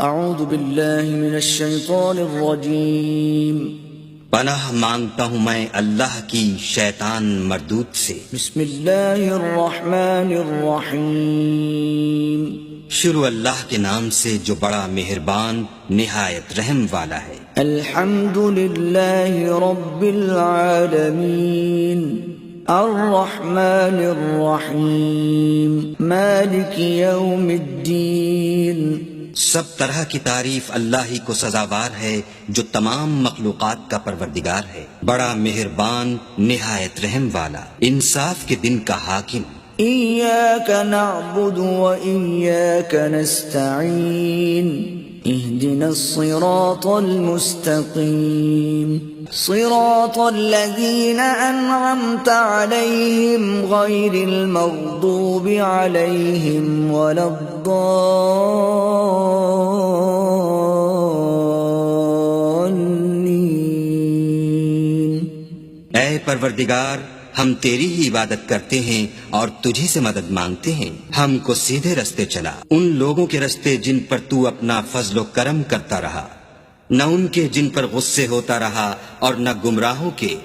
اعوذ باللہ من الشیطان الرجیم پناہ مانگتا ہوں میں اللہ کی شیطان مردود سے۔ بسم اللہ الرحمن الرحیم شروع اللہ کے نام سے جو بڑا مہربان نہایت رحم والا ہے۔ الحمد للہ رب العالمین الرحمن الرحیم مالک یوم الدین۔ سب طرح کی تعریف اللہ ہی کو سزاوار ہے جو تمام مخلوقات کا پروردگار ہے، بڑا مہربان نہایت رحم والا، انصاف کے دن کا حاکم۔ ایاک نعبد و ایاک نستعین اہدنا الصراط المستقیم صراط الذین انعمت علیہم غیر المغضوب علیہم ولا الضالین۔ اے پروردگار، ہم تیری ہی عبادت کرتے ہیں اور تجھی سے مدد مانگتے ہیں، ہم کو سیدھے رستے چلا، ان لوگوں کے رستے جن پر تو اپنا فضل و کرم کرتا رہا، نہ ان کے جن پر غصے ہوتا رہا، اور نہ گمراہوں کے